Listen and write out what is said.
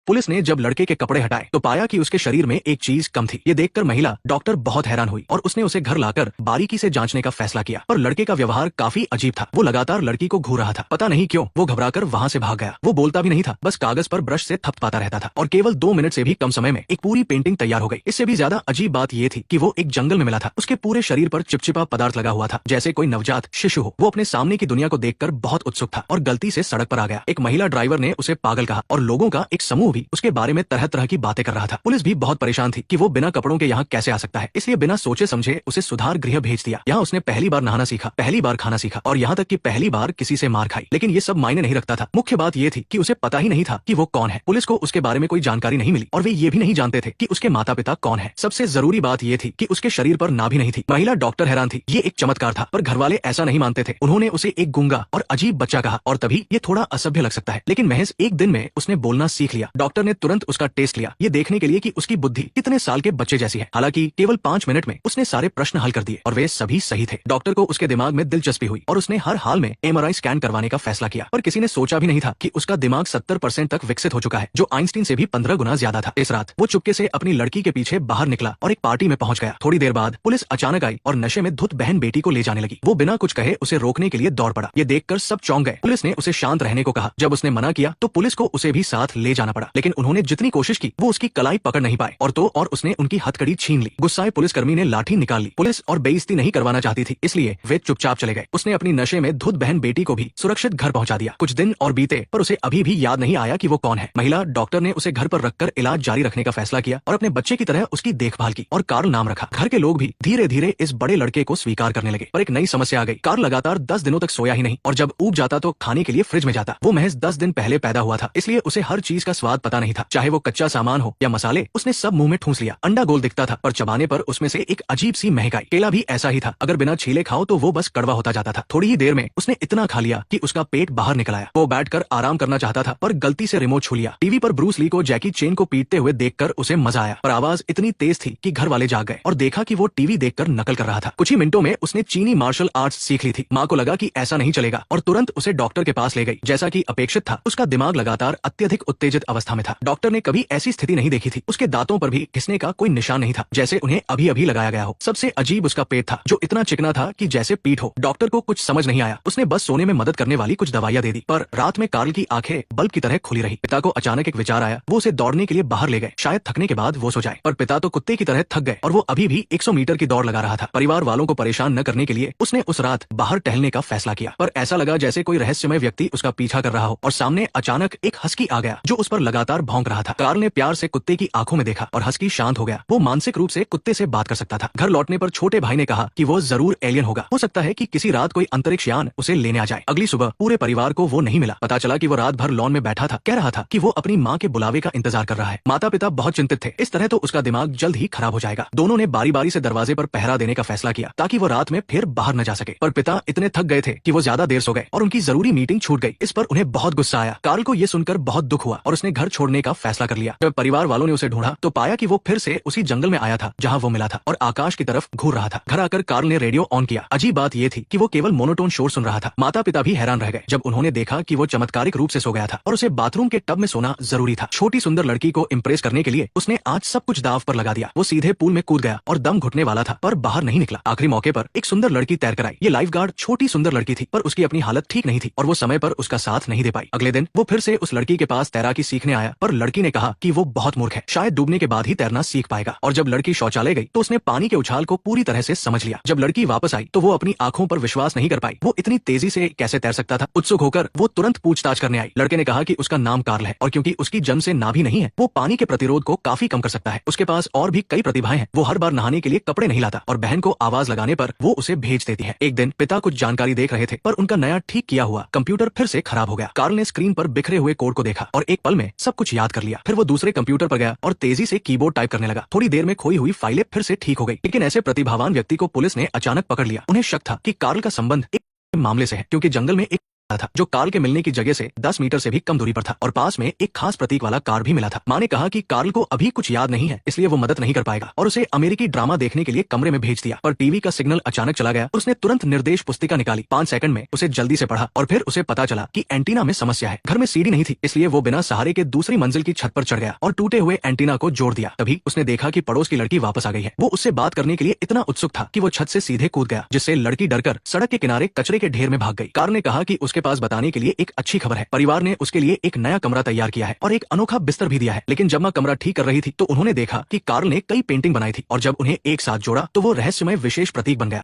Police ने जब लड़के के कपड़े हटाए तो पाया कि उसके शरीर में एक चीज कम थी। ये देखकर महिला डॉक्टर बहुत हैरान हुई और उसने उसे घर लाकर बारीकी से जांचने का फैसला किया। पर लड़के का व्यवहार काफी अजीब था। वो लगातार लड़की को घूर रहा था। पता नहीं क्यों वो घबराकर वहां से भाग गया। वो बोलता भी नहीं था, बस कागज पर ब्रश से थपथपाता रहता था। और केवल 2 मिनट से भी कम समय में एक पूरी पेंटिंग तैयार हो गई। इससे भी ज्यादा अजीब बात ये थी कि वो एक जंगल में मिला था। उसके पूरे शरीर पर चिपचिपा पदार्थ लगा हुआ था, जैसे कोई नवजात शिशु हो। वो अपने सामने की दुनिया को देखकर बहुत उत्सुक था और गलती से सड़क पर आ गया। एक महिला ड्राइवर ने उसे पागल कहा और लोगों का एक समूह भी उसके बारे में तरह तरह की बातें कर रहा था। पुलिस भी बहुत परेशान थी कि वो बिना कपड़ों के यहाँ कैसे आ सकता है। इसलिए बिना सोचे समझे उसे सुधार गृह भेज दिया। यहाँ उसने पहली बार नहाना सीखा, पहली बार खाना सीखा और यहाँ तक कि पहली बार किसी से मार खाई। लेकिन ये सब मायने नहीं रखता था। मुख्य बात ये थी कि उसे पता ही नहीं था कि वो कौन है। पुलिस को उसके बारे में कोई जानकारी नहीं मिली और वे ये भी नहीं जानते थे कि उसके माता पिता कौन है। सबसे जरूरी बात ये थी कि उसके शरीर पर नाभि नहीं थी। महिला डॉक्टर हैरान थी। ये एक चमत्कार था, पर घरवाले ऐसा नहीं मानते थे। उन्होंने उसे एक गूंगा और अजीब बच्चा कहा और तभी ये थोड़ा असभ्य लग सकता है, लेकिन महज एक दिन में उसने बोलना सीख लिया। डॉक्टर ने तुरंत उसका टेस्ट लिया, ये देखने के लिए कि उसकी बुद्धि कितने साल के बच्चे जैसी है। हालांकि केवल 5 मिनट में उसने सारे प्रश्न हल कर दिए और वे सभी सही थे। डॉक्टर को उसके दिमाग में दिलचस्पी हुई और उसने हर हाल में एमआरआई स्कैन करवाने का फैसला किया। पर किसी ने सोचा भी नहीं था कि उसका दिमाग 70% तक विकसित हो चुका है, जो आइंस्टीन से भी 15 गुना ज्यादा था। इस रात वो चुपके से अपनी लड़की के पीछे बाहर निकला और एक पार्टी में पहुंच गया। थोड़ी देर बाद पुलिस अचानक आई और नशे में धुत बहन बेटी को ले जाने लगी। वो बिना कुछ कहे उसे रोकने के लिए दौड़ पड़ा। ये देखकर सब चौंक गए। पुलिस ने उसे शांत रहने को कहा। जब उसने मना किया तो पुलिस को उसे भी साथ ले जाना पड़ा, लेकिन उन्होंने जितनी कोशिश की वो उसकी कलाई पकड़ नहीं पाए और उसने उनकी हथकड़ी छीन ली। गुस्साए पुलिसकर्मी ने लाठी निकाल ली। पुलिस और बेइज्जती नहीं करवाना चाहती थी, इसलिए वे चुपचाप चले गए। उसने अपनी नशे में धुत बहन बेटी को भी सुरक्षित घर पहुंचा दिया। कुछ दिन और बीते पर उसे अभी भी याद नहीं आया कि वो कौन है। महिला डॉक्टर ने उसे घर पर रखकर इलाज जारी रखने का फैसला किया और अपने बच्चे की तरह उसकी देखभाल की और कार्ल नाम रखा। घर के लोग भी धीरे धीरे इस बड़े लड़के को स्वीकार करने लगे। पर एक नई समस्या आ गई। कार्ल लगातार 10 दिनों तक सोया ही नहीं और जब ऊब जाता तो खाने के लिए फ्रिज में जाता। वो महज 10 दिन पहले पैदा हुआ था, इसलिए उसे हर चीज का स्वाद पता नहीं था, चाहे वो कच्चा सामान हो या मसाले। उसने सब मुंह में ठूंस लिया। अंडा गोल दिखता था पर चबाने पर उसमें से एक अजीब सी महक आई। केला भी ऐसा ही था, अगर बिना छीले खाओ तो वो बस कड़वा होता जाता था। थोड़ी ही देर में उसने इतना खा लिया कि उसका पेट बाहर निकल आया। वो बैठकर आराम करना चाहता था पर गलती से रिमोट छू लिया। टीवी पर ब्रूस ली को जैकी चेन को पीटते हुए देखकर उसे मजा आया, पर आवाज इतनी तेज थी कि घर वाले जाग गए और देखा कि वो टीवी देखकर नकल कर रहा था। कुछ ही मिनटों में उसने चीनी मार्शल आर्ट्स सीख ली थी। माँ को लगा कि ऐसा नहीं चलेगा और तुरंत उसे डॉक्टर के पास ले गई। जैसा कि अपेक्षित था, उसका दिमाग लगातार अत्यधिक उत्तेजित अवस्था में था। डॉक्टर ने कभी ऐसी स्थिति नहीं देखी थी। उसके दांतों पर भी घिसने का कोई निशान नहीं था, जैसे उन्हें अभी अभी लगाया गया हो। सबसे अजीब उसका पेट था, जो इतना चिकना था कि जैसे पीठ हो। डॉक्टर को कुछ समझ नहीं आया। उसने बस सोने में मदद करने वाली कुछ दवाइयां दे दी, पर रात में कार्ल की आंखें बल्ब की तरह खुली रही। पिता को अचानक एक विचार आया। वो उसे दौड़ने के लिए बाहर ले गए, शायद थकने के बाद वो सो जाए। पर पिता तो कुत्ते की तरह थक गए और वो अभी भी 100 मीटर की दौड़ लगा रहा था। परिवार वालों को परेशान न करने के लिए उसने उस रात बाहर टहलने का फैसला किया, पर ऐसा लगा जैसे कोई रहस्यमय व्यक्ति उसका पीछा कर रहा हो और सामने अचानक एक हस्की आ गया जो उस पर लगातार भौंक रहा था। कार्ल ने प्यार से कुत्ते की आंखों में देखा और हस्की शांत हो गया। वो मानसिक रूप से कुत्ते से बात कर सकता था। घर लौटने पर छोटे भाई ने कहा कि वो जरूर एलियन होगा। हो सकता है कि किसी रात कोई अंतरिक्ष यान उसे लेने आ जाए। अगली सुबह पूरे परिवार को वो नहीं मिला। पता चला कि वो रात भर लॉन में बैठा था। कह रहा था कि वो अपनी माँ के बुलावे का इंतजार कर रहा है। माता पिता बहुत चिंतित थे। इस तरह तो उसका दिमाग जल्द ही खराब हो जाएगा। दोनों ने बारी बारी से दरवाजे पर पहरा देने का फैसला किया ताकि वो रात में फिर बाहर न जा सके। पर पिता इतने थक गए थे कि वो ज्यादा देर सो गए और उनकी जरूरी मीटिंग छूट गई। इस पर उन्हें बहुत गुस्सा आया। कार्ल को ये सुनकर बहुत दुख हुआ और उसने घर छोड़ने का फैसला कर लिया। जब परिवार वालों ने उसे ढूंढा तो पाया कि वो फिर से उसी जंगल में आया था जहाँ वो मिला था और आकाश की तरफ घूर रहा था। घर आकर कार्ल ने रेडियो ऑन किया। अजीब बात ये थी कि वो केवल मोनोटोन शोर सुन रहा था। माता पिता भी हैरान रह गए जब उन्होंने देखा कि वो चमत्कारिक रूप से सो गया था और उसे बाथरूम के टब में सोना जरूरी था। छोटी सुंदर लड़की को इम्प्रेस करने के लिए उसने आज सब कुछ दाव पर लगा दिया। वो सीधे पूल में कूद गया और दम घुटने वाला था पर बाहर नहीं निकला। आखिरी मौके पर एक सुंदर लड़की तैर कर आई। ये लाइफ गार्ड छोटी सुंदर लड़की थी, पर उसकी अपनी हालत ठीक नहीं थी और वो समय पर उसका साथ नहीं दे पाई। अगले दिन वो फिर से उस लड़की के पास तैराकी सीखने आया, पर लड़की ने कहा कि वो बहुत मूर्ख है, शायद डूबने के बाद ही तैरना सीख पाएगा। और जब लड़की शौचालय गई तो उसने पानी के उछाल को पूरी तरह से समझ लिया। जब लड़की वापस आई तो वो अपनी आंखों पर विश्वास नहीं कर पाई। वो इतनी तेजी से कैसे तैर सकता था। उत्सुक होकर वो तुरंत पूछताछ करने आई। लड़के ने कहा कि उसका नाम कार्ल है और क्योंकि उसकी जन्म से नाभि नहीं है, वो पानी के प्रतिरोध को काफी कम कर सकता है। उसके पास और भी कई प्रतिभाएं हैं। वो हर बार नहाने के लिए कपड़े नहीं लाता और बहन को आवाज लगाने पर वो उसे भेज देती है। एक दिन पिता कुछ जानकारी देख रहे थे, पर उनका नया ठीक किया हुआ कंप्यूटर फिर से खराब हो गया। कार्ल ने स्क्रीन पर बिखरे हुए कोड को देखा और एक पल में सब कुछ याद कर लिया। फिर वो दूसरे कंप्यूटर पर गया और तेजी से कीबोर्ड टाइप करने लगा। थोड़ी देर में खोई हुई फाइलें फिर से ठीक हो गई। लेकिन ऐसे प्रतिभावान व्यक्ति को पुलिस ने अचानक पकड़ लिया। उन्हें शक था कि कार्ल का संबंध एक मामले से है, क्योंकि जंगल में एक था जो कार्ल के मिलने की जगह से 10 मीटर से भी कम दूरी पर था और पास में एक खास प्रतीक वाला कार्ड भी मिला था। माँ ने कहा कि कार्ल को अभी कुछ याद नहीं है, इसलिए वो मदद नहीं कर पाएगा और उसे अमेरिकी ड्रामा देखने के लिए कमरे में भेज दिया। पर टीवी का सिग्नल अचानक चला गया। उसने तुरंत निर्देश पुस्तिका निकाली, 5 सेकंड में उसे जल्दी से पढ़ा और फिर उसे पता चला कि एंटीना में समस्या है। घर में सीढ़ी नहीं थी, इसलिए वो बिना सहारे के दूसरी मंजिल की छत पर चढ़ गया और टूटे हुए एंटीना को जोड़ दिया। तभी उसने देखा कि पड़ोस की लड़की वापस आ गई है। वो उससे बात करने के लिए इतना उत्सुक था कि वो छत से सीधे कूद गया, जिससे लड़की डरकर सड़क के किनारे कचरे के ढेर में भाग गई। कार्ल ने कहा कि उसके पास बताने के लिए एक अच्छी खबर है। परिवार ने उसके लिए एक नया कमरा तैयार किया है और एक अनोखा बिस्तर भी दिया है। लेकिन जब माँ कमरा ठीक कर रही थी तो उन्होंने देखा कि कार्ल ने कई पेंटिंग बनाई थी और जब उन्हें एक साथ जोड़ा तो वो रहस्यमय विशेष प्रतीक बन गया।